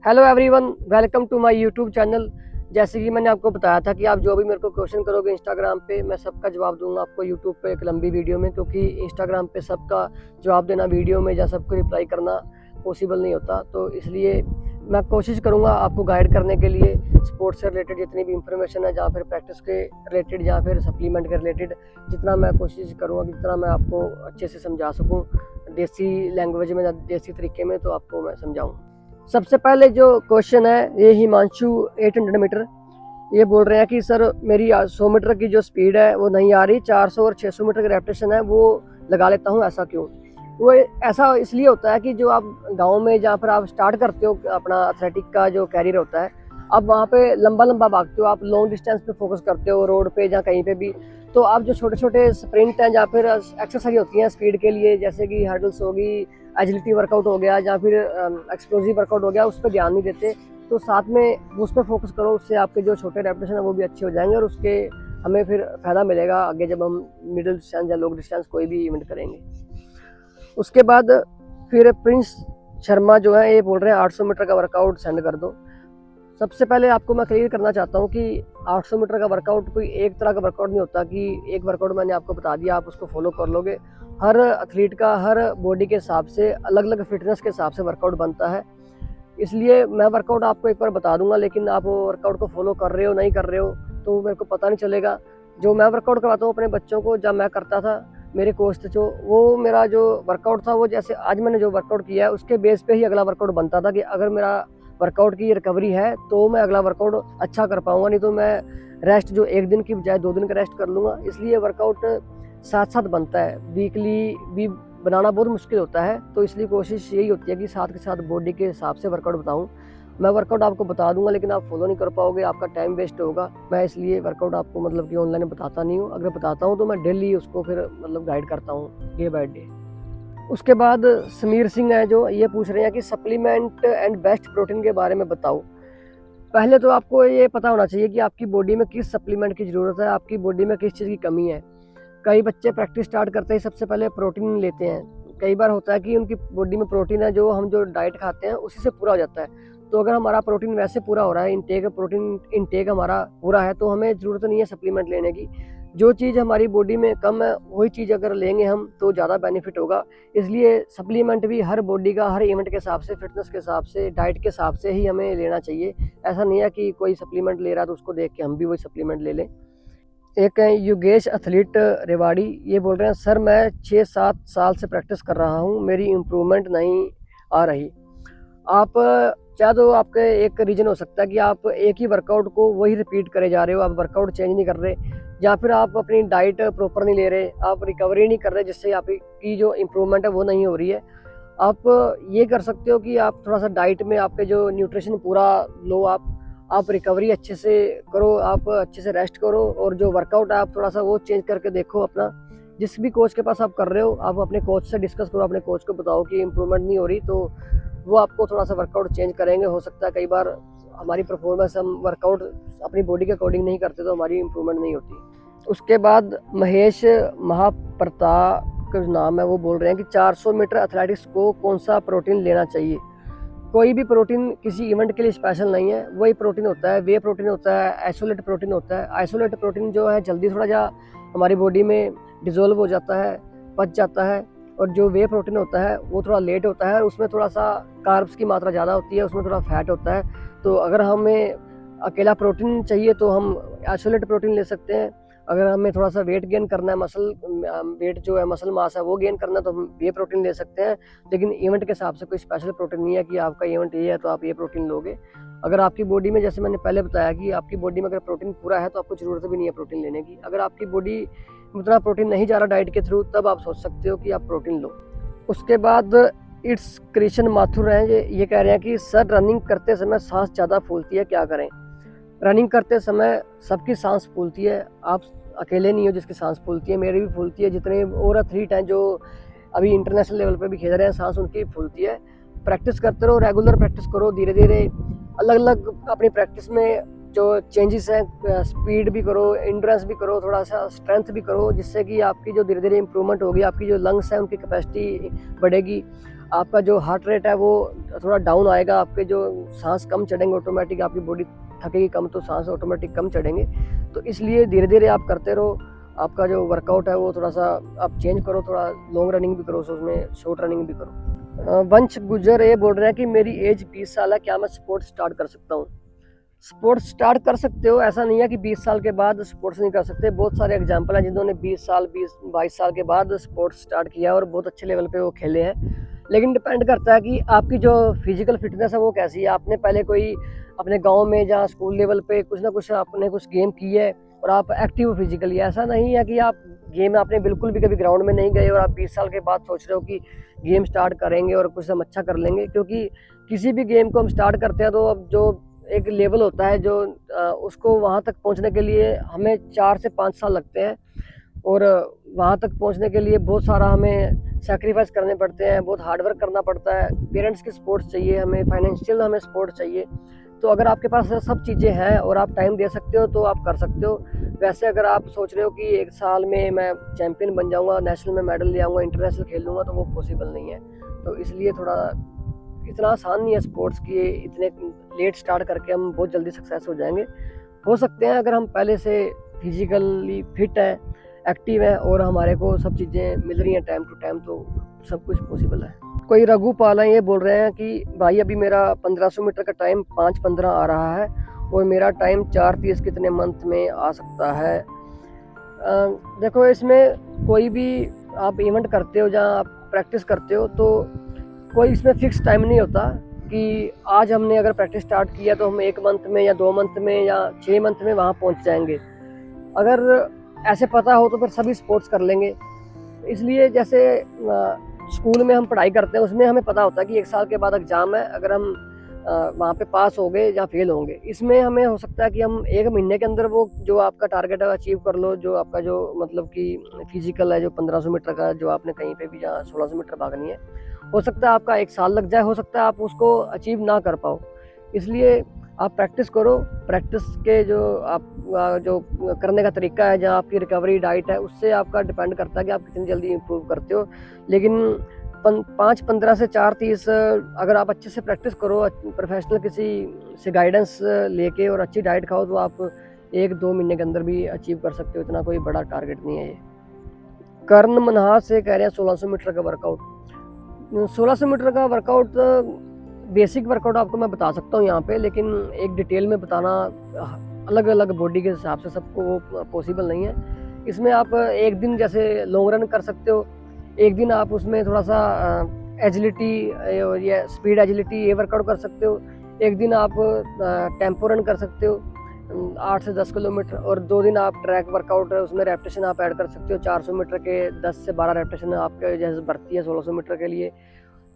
Hello everyone, welcome to my YouTube channel. जैसे कि मैंने आपको बताया था कि आप जो भी मेरे को क्वेश्चन करोगे इंस्टाग्राम पे, मैं सबका जवाब दूंगा आपको यूट्यूब पे एक लंबी वीडियो में, क्योंकि इंस्टाग्राम पे सबका जवाब देना वीडियो में या सबको रिप्लाई करना पॉसिबल नहीं होता। तो इसलिए मैं कोशिश करूंगा आपको गाइड करने के लिए स्पोर्ट्स से रिलेटेड जितनी भी इंफॉर्मेशन है, या फिर प्रैक्टिस के रिलेटेड या फिर सप्लीमेंट के रिलेटेड, जितना मैं कोशिश करूँगा कि जितना मैं आपको अच्छे से समझा सकूँ देसी लैंग्वेज में, देसी तरीके में, तो आपको मैं समझाऊँ। सबसे पहले जो क्वेश्चन है ये हिमांशु 800 मीटर, ये बोल रहे हैं कि सर मेरी 100 मीटर की जो स्पीड है वो नहीं आ रही, 400 और 600 मीटर की रेपिटेशन है वो लगा लेता हूँ, ऐसा क्यों? वो ऐसा इसलिए होता है कि जो आप गांव में जहाँ पर आप स्टार्ट करते हो अपना एथलेटिक का जो कैरियर होता है, आप वहाँ पे लंबा लंबा भागते हो, आप लॉन्ग डिस्टेंस पे फोकस करते हो रोड पे या कहीं पे भी। तो आप जो छोटे छोटे स्प्रिंट हैं या फिर एक्सरसाइज होती हैं स्पीड के लिए, जैसे कि हर्डल्स होगी, एजिलिटी वर्कआउट हो गया या फिर एक्सप्लोजिव वर्कआउट हो गया, उस पर ध्यान नहीं देते। तो साथ में उस पर फोकस करो, उससे आपके जो छोटे रेपिटेशन है वो भी अच्छे हो जाएंगे और उसके हमें फिर फायदा मिलेगा आगे जब हम मिडिल डिस्टेंस या लॉन्ग डिस्टेंस कोई भी इवेंट करेंगे। उसके बाद फिर प्रिंस शर्मा जो है ये बोल रहे हैं 800 मीटर का वर्कआउट सेंड कर दो। सबसे पहले आपको मैं क्लियर करना चाहता हूँ कि 800 मीटर का वर्कआउट कोई एक तरह का वर्कआउट नहीं होता कि एक वर्कआउट मैंने आपको बता दिया आप उसको फॉलो कर लोगे। हर एथलीट का हर बॉडी के हिसाब से अलग अलग फिटनेस के हिसाब से वर्कआउट बनता है। इसलिए मैं वर्कआउट आपको एक बार बता दूंगा, लेकिन आप वो वर्कआउट को फॉलो कर रहे हो नहीं कर रहे हो तो मेरे को पता नहीं चलेगा। जो मैं वर्कआउट करवाता हूँ अपने बच्चों को, जब मैं करता था, मेरे कोच थे जो, वो मेरा जो वर्कआउट था वो जैसे आज मैंने जो वर्कआउट किया है उसके बेस पे ही अगला वर्कआउट बनता था कि अगर मेरा वर्कआउट की रिकवरी है तो मैं अगला वर्कआउट अच्छा कर पाऊंगा, नहीं तो मैं रेस्ट जो एक दिन की बजाय 2 दिन का रेस्ट कर लूँगा। इसलिए वर्कआउट साथ साथ बनता है, वीकली भी बनाना बहुत मुश्किल होता है। तो इसलिए कोशिश यही होती है कि साथ के साथ बॉडी के हिसाब से वर्कआउट बताऊँ। मैं वर्कआउट आपको बता दूंगा लेकिन आप फॉलो नहीं कर पाओगे, आपका टाइम वेस्ट होगा। मैं इसलिए वर्कआउट आपको मतलब कि ऑनलाइन बताता नहीं हूँ, अगर बताता हूँ तो मैं डेली उसको फिर मतलब गाइड करता हूँ डे बाय डे। उसके बाद समीर सिंह है जो ये पूछ रहे हैं कि सप्लीमेंट एंड बेस्ट प्रोटीन के बारे में बताओ। पहले तो आपको ये पता होना चाहिए कि आपकी बॉडी में किस सप्लीमेंट की ज़रूरत है, आपकी बॉडी में किस चीज़ की कमी है। कई बच्चे प्रैक्टिस स्टार्ट करते ही सबसे पहले प्रोटीन लेते हैं। कई बार होता है कि उनकी बॉडी में प्रोटीन है जो हम जो डाइट खाते हैं उसी से पूरा हो जाता है। तो अगर हमारा प्रोटीन वैसे पूरा हो रहा है, प्रोटीन इनटेक हमारा पूरा है, तो हमें ज़रूरत नहीं है सप्लीमेंट लेने की। जो चीज़ हमारी बॉडी में कम है वही चीज़ अगर लेंगे हम तो ज़्यादा बेनिफिट होगा। इसलिए सप्लीमेंट भी हर बॉडी का हर इवेंट के हिसाब से, फिटनेस के हिसाब से, डाइट के हिसाब से ही हमें लेना चाहिए। ऐसा नहीं है कि कोई सप्लीमेंट ले रहा है तो उसको देख के हम भी वही सप्लीमेंट ले लें। एक है योगेश एथलीट रेवाड़ी, ये बोल रहे हैं सर मैं 6-7 साल से प्रैक्टिस कर रहा हूँ, मेरी इम्प्रूवमेंट नहीं आ रही। आप चाहे तो आपके एक रीज़न हो सकता है कि आप एक ही वर्कआउट को वही रिपीट करे जा रहे हो, आप वर्कआउट चेंज नहीं कर रहे, या फिर आप अपनी डाइट प्रॉपर नहीं ले रहे, आप रिकवरी नहीं कर रहे, जिससे आपकी जो इम्प्रूवमेंट है वो नहीं हो रही है। आप ये कर सकते हो कि आप थोड़ा सा डाइट में आपके जो न्यूट्रिशन पूरा लो, आप रिकवरी अच्छे से करो, आप अच्छे से रेस्ट करो, और जो वर्कआउट है आप थोड़ा सा वो चेंज करके देखो अपना। जिस भी कोच के पास आप कर रहे हो आप अपने कोच से डिस्कस करो, अपने कोच को बताओ कि इम्प्रूवमेंट नहीं हो रही, तो वो आपको थोड़ा सा वर्कआउट चेंज करेंगे। हो सकता है कई बार हमारी परफॉर्मेंस हम वर्कआउट अपनी बॉडी के अकॉर्डिंग नहीं करते तो हमारी इम्प्रूवमेंट नहीं होती। उसके बाद महेश महाप्रताप का नाम है, वो बोल रहे हैं कि 400 मीटर एथलेटिक्स को कौन सा प्रोटीन लेना चाहिए। कोई भी प्रोटीन किसी इवेंट के लिए स्पेशल नहीं है, वही प्रोटीन होता है, वे प्रोटीन होता है, आइसोलेट प्रोटीन होता है। आइसोलेट प्रोटीन जो है जल्दी थोड़ा जा हमारी बॉडी में डिजोल्व हो जाता है, पच जाता है, और जो वे प्रोटीन होता है वो थोड़ा लेट होता है, उसमें थोड़ा सा कार्ब्स की मात्रा ज़्यादा होती है, उसमें थोड़ा फैट होता है। तो अगर हमें अकेला प्रोटीन चाहिए तो हम आइसोलेट प्रोटीन ले सकते हैं। अगर हमें थोड़ा सा वेट गेन करना है, वेट जो है मसल मास है वो गेन करना है, तो हम वे प्रोटीन ले सकते हैं। लेकिन इवेंट के हिसाब से कोई स्पेशल प्रोटीन नहीं है कि आपका इवेंट ये है तो आप ये प्रोटीन लोगे। अगर आपकी बॉडी में, जैसे मैंने पहले बताया कि आपकी बॉडी में अगर प्रोटीन पूरा है तो आपको ज़रूरत भी नहीं है प्रोटीन लेने की। अगर आपकी बॉडी उतना प्रोटीन नहीं जा रहा डाइट के थ्रू, तब आप सोच सकते हो कि आप प्रोटीन लो। उसके बाद इट्स कृष्ण माथुर हैं, ये कह रहे हैं कि सर रनिंग करते समय सांस ज़्यादा फूलती है, क्या करें? रनिंग करते समय सबकी सांस फूलती है, आप अकेले नहीं हो जिसकी सांस फूलती है, मेरी भी फूलती है। जितने और एथलीट हैं जो अभी इंटरनेशनल लेवल पे भी खेल रहे हैं, सांस उनकी फूलती है। प्रैक्टिस करते रहो, रेगुलर प्रैक्टिस करो, धीरे धीरे अलग अलग अपनी प्रैक्टिस में जो चेंजेस हैं, स्पीड भी करो, इंड्योरेंस भी करो, थोड़ा सा स्ट्रेंथ भी करो, जिससे कि आपकी जो धीरे धीरे इंप्रूवमेंट होगी, आपकी जो लंग्स हैं उनकी कैपेसिटी बढ़ेगी। आपका जो हार्ट रेट है वो थोड़ा डाउन आएगा, आपके जो सांस कम चढ़ेंगे, ऑटोमेटिक आपकी बॉडी थकेगी कम तो सांस ऑटोमेटिक कम चढ़ेंगे। तो इसलिए धीरे धीरे आप करते रहो, आपका जो वर्कआउट है वो थोड़ा सा आप चेंज करो, थोड़ा लॉन्ग रनिंग भी करो, उसमें शॉर्ट रनिंग भी करो। वंश गुजर ये बोल रहे हैं कि मेरी एज 20 साल है, क्या मैं स्पोर्ट्स स्टार्ट कर सकता हूँ? स्पोर्ट्स स्टार्ट कर सकते हो, ऐसा नहीं है कि 20 साल के बाद स्पोर्ट्स नहीं कर सकते। बहुत सारे एग्जांपल हैं जिन्होंने 20 साल 22 साल के बाद स्पोर्ट्स स्टार्ट किया और बहुत अच्छे लेवल पे वो खेले हैं। लेकिन डिपेंड करता है कि आपकी जो फिजिकल फिटनेस है वो कैसी है। आपने पहले कोई अपने गांव में जहाँ स्कूल लेवल पे कुछ ना कुछ आपने कुछ गेम की है और आप एक्टिव फिजिकली, ऐसा नहीं है कि आप गेम आपने बिल्कुल भी कभी ग्राउंड में नहीं गए और आप 20 साल के बाद सोच रहे हो कि गेम स्टार्ट करेंगे और कुछ हम अच्छा कर लेंगे। क्योंकि किसी भी गेम को हम स्टार्ट करते हैं तो अब जो एक लेवल होता है जो उसको वहाँ तक पहुँचने के लिए हमें 4 से 5 साल लगते हैं और वहाँ तक पहुँचने के लिए बहुत सारा हमें सैक्रिफाइस करने पड़ते हैं, बहुत हार्ड वर्क करना पड़ता है। पेरेंट्स की सपोर्ट चाहिए, हमें फाइनेंशियल हमें सपोर्ट चाहिए। तो अगर आपके पास सब चीज़ें हैं और आप टाइम दे सकते हो तो आप कर सकते हो। वैसे अगर आप सोच रहे हो कि 1 साल में मैं चैंपियन बन जाऊँगा, नेशनल में मेडल ले आऊँगा, इंटरनेशनल खेल लूँगा, तो वो पॉसिबल नहीं है। तो इसलिए थोड़ा इतना आसान नहीं है स्पोर्ट्स की, इतने लेट स्टार्ट करके हम बहुत जल्दी सक्सेस हो जाएंगे। हो सकते हैं अगर हम पहले से फिजिकली फिट हैं, एक्टिव हैं और हमारे को सब चीज़ें मिल रही हैं टाइम टू टाइम, तो सब कुछ पॉसिबल है। कोई रघु पाला ये बोल रहे हैं कि भाई अभी मेरा 1500 मीटर का टाइम 5:15 आ रहा है और मेरा टाइम 4:30 कितने मंथ में आ सकता है? देखो, इसमें कोई भी आप इवेंट करते हो जहाँ आप प्रैक्टिस करते हो तो कोई इसमें फिक्स टाइम नहीं होता कि आज हमने अगर प्रैक्टिस स्टार्ट किया तो हम 1 मंथ में या 2 मंथ में या 6 मंथ में वहाँ पहुँच जाएंगे। अगर ऐसे पता हो तो फिर सभी स्पोर्ट्स कर लेंगे। इसलिए जैसे स्कूल में हम पढ़ाई करते हैं उसमें हमें पता होता है कि 1 साल के बाद एग्ज़ाम है, अगर हम वहाँ पे पास हो गए या फेल होंगे। इसमें हमें हो सकता है कि हम 1 महीने के अंदर वो जो आपका टारगेट है अचीव कर लो, जो आपका जो मतलब कि फिजिकल है, जो 1500 मीटर का जो आपने कहीं पे भी जहाँ 1600 मीटर भागनी है, हो सकता है आपका 1 साल लग जाए, हो सकता है आप उसको अचीव ना कर पाओ। इसलिए आप प्रैक्टिस करो, प्रैक्टिस के जो आप जो करने का तरीका है, जहाँ आपकी रिकवरी डाइट है, उससे आपका डिपेंड करता है कि आप कितनी जल्दी इम्प्रूव करते हो। लेकिन 5:15 से 4:30 अगर आप अच्छे से प्रैक्टिस करो, प्रोफेशनल किसी से गाइडेंस लेके और अच्छी डाइट खाओ तो आप 1-2 महीने के अंदर भी अचीव कर सकते हो। इतना कोई बड़ा टारगेट नहीं है ये। कर्ण मनहास से कह रहे हैं 1600 मीटर का वर्कआउट। 1600 मीटर का वर्कआउट बेसिक वर्कआउट आपको मैं बता सकता हूँ यहाँ पे, लेकिन एक डिटेल में बताना अलग अलग बॉडी के हिसाब से सबको वो पॉसिबल नहीं है। इसमें आप एक दिन जैसे लॉन्ग रन कर सकते हो, एक दिन आप उसमें थोड़ा सा एजिलिटी या स्पीड एजिलिटी ये वर्कआउट कर सकते हो, एक दिन आप टेम्पो रन कर सकते हो 8 से 10 किलोमीटर, और 2 दिन आप ट्रैक वर्कआउट है उसमें रेपिटेशन आप ऐड कर सकते हो। 400 मीटर के 10 से 12 रेपिटेशन आपके जैसे भर्ती है 1600 मीटर के लिए,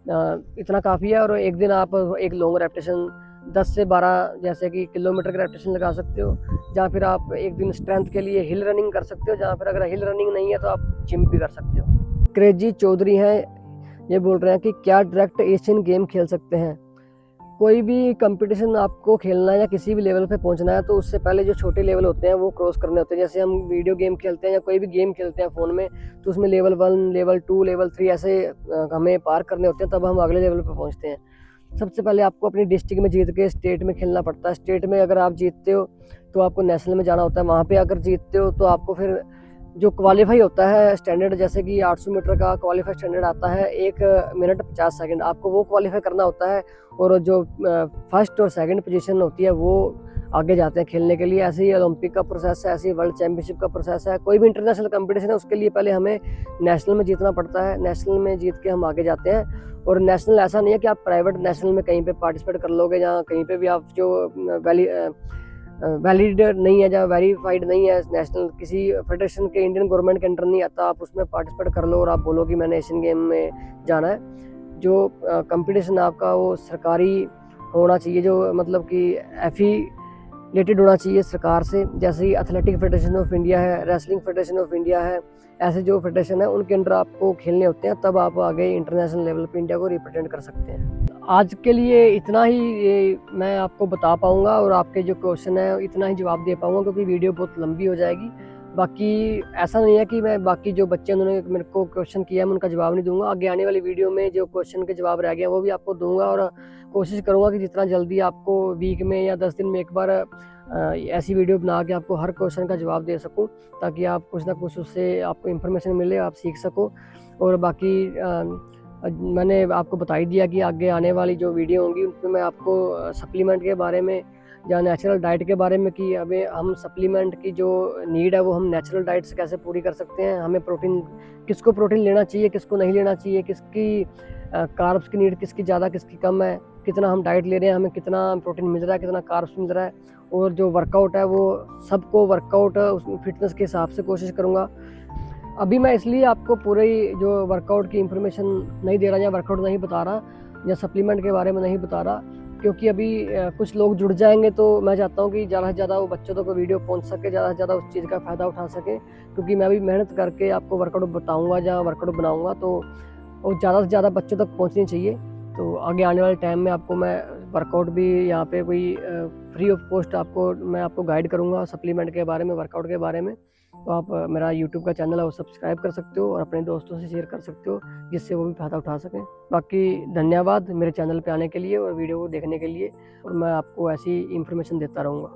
इतना काफ़ी है। और एक दिन आप एक लॉन्ग रेपिटेशन 10 से 12 जैसे कि किलोमीटर के रेपिटेशन लगा सकते हो, या फिर आप एक दिन स्ट्रेंथ के लिए हिल रनिंग कर सकते हो, जहाँ फिर अगर हिल रनिंग नहीं है तो आप जिम भी कर सकते हो। क्रेजी चौधरी हैं, ये बोल रहे हैं कि क्या डायरेक्ट एशियन गेम खेल सकते हैं? कोई भी कंपटीशन आपको खेलना है या किसी भी लेवल पे पहुंचना है तो उससे पहले जो छोटे लेवल होते हैं वो क्रॉस करने होते हैं। जैसे हम वीडियो गेम खेलते हैं या कोई भी गेम खेलते हैं फ़ोन में, तो उसमें लेवल 1, लेवल 2, लेवल 3 ऐसे हमें पार करने होते हैं, तब हम अगले लेवल पे पहुंचते हैं। सबसे पहले आपको अपनी डिस्ट्रिक्ट में जीत के स्टेट में खेलना पड़ता है। स्टेट में अगर आप जीतते हो तो आपको नेशनल में जाना होता है। वहाँ पे अगर जीतते हो तो आपको फिर जो क्वालिफाई होता है स्टैंडर्ड, जैसे कि 800 मीटर का क्वालिफाई स्टैंडर्ड आता है 1 मिनट 50 सेकंड, आपको वो क्वालिफाई करना होता है। और जो फर्स्ट और सेकंड पोजीशन होती है वो आगे जाते हैं खेलने के लिए। ऐसे ही ओलंपिक का प्रोसेस है, ऐसे ही वर्ल्ड चैंपियनशिप का प्रोसेस है। कोई भी इंटरनेशनल कंपटीशन है उसके लिए पहले हमें नेशनल में जीतना पड़ता है, नेशनल में जीत के हम आगे जाते हैं। और नेशनल ऐसा नहीं है कि आप प्राइवेट नेशनल में कहीं पे पार्टिसिपेट कर लोगे, जहाँ कहीं पे भी आप जो वैलिड नहीं है, जहाँ वेरीफाइड नहीं है, नेशनल किसी फेडरेशन के इंडियन गवर्नमेंट के अंडर नहीं आता, आप उसमें पार्टिसिपेट कर लो और आप बोलो कि मैंने एशियन गेम में जाना है। जो कंपटीशन आपका वो सरकारी होना चाहिए, जो मतलब कि एफिलेटेड होना चाहिए सरकार से, जैसे ही एथलेटिक फेडरेशन ऑफ इंडिया है, रेसलिंग फेडरेशन ऑफ इंडिया है, ऐसे जो फेडरेशन है उनके अंडर आपको खेलने होते हैं, तब आप आगे इंटरनेशनल लेवल पे इंडिया को रिप्रेजेंट कर सकते हैं। आज के लिए इतना ही ये मैं आपको बता पाऊँगा और आपके जो क्वेश्चन है इतना ही जवाब दे पाऊँगा, क्योंकि वीडियो बहुत लंबी हो जाएगी। बाकी ऐसा नहीं है कि मैं बाकी जो बच्चे उन्होंने मेरे को क्वेश्चन किया मैं उनका जवाब नहीं दूंगा। आगे आने वाली वीडियो में जो क्वेश्चन के जवाब रह गए वो भी आपको दूंगा, और कोशिश करूंगा कि जितना जल्दी आपको वीक में या 10 दिन में एक बार ऐसी वीडियो बना के आपको हर क्वेश्चन का जवाब दे सकूं, ताकि आप कुछ ना कुछ उससे आपको इन्फॉर्मेशन मिले, आप सीख सको। और बाकी मैंने आपको बता ही दिया कि आगे आने वाली जो वीडियो होंगी उनमें मैं आपको सप्लीमेंट के बारे में या नेचुरल डाइट के बारे में, कि हमें हम सप्लीमेंट की जो नीड है वो हम नेचुरल डाइट से कैसे पूरी कर सकते हैं, हमें प्रोटीन किसको प्रोटीन लेना चाहिए किसको नहीं लेना चाहिए, किसकी कार्ब्स की नीड किसकी ज़्यादा किसकी कम है, कितना हम डाइट ले रहे हैं, हमें कितना प्रोटीन मिल रहा है, कितना कार्ब्स मिल रहा है। और जो वर्कआउट है वो सबको वर्कआउट उसमें फिटनेस के हिसाब से कोशिश करूँगा। अभी मैं इसलिए आपको पूरे जो वर्कआउट की इंफॉर्मेशन नहीं दे रहा या वर्कआउट नहीं बता रहा या सप्लीमेंट के बारे में नहीं बता रहा, क्योंकि अभी कुछ लोग जुड़ जाएंगे तो मैं चाहता हूँ कि ज़्यादा से ज़्यादा वो बच्चों तक वीडियो पहुँच सके, ज़्यादा से ज़्यादा उस चीज़ का फ़ायदा उठा सके। क्योंकि मैं भी मेहनत करके आपको वर्कआउट बताऊँगा या वर्कआउट बनाऊँगा तो वो ज़्यादा से ज़्यादा बच्चों तक पहुँचनी चाहिए। तो आगे आने वाले टाइम में आपको मैं वर्कआउट भी यहाँ पे कोई फ्री ऑफ कॉस्ट मैं आपको गाइड करूँगा सप्लीमेंट के बारे में, वर्कआउट के बारे में। तो आप मेरा यूट्यूब का चैनल है वो सब्सक्राइब कर सकते हो और अपने दोस्तों से शेयर कर सकते हो, जिससे वो भी फ़ायदा उठा सकें। बाकी धन्यवाद मेरे चैनल पे आने के लिए और वीडियो को देखने के लिए, और मैं आपको ऐसी इन्फॉर्मेशन देता रहूँगा।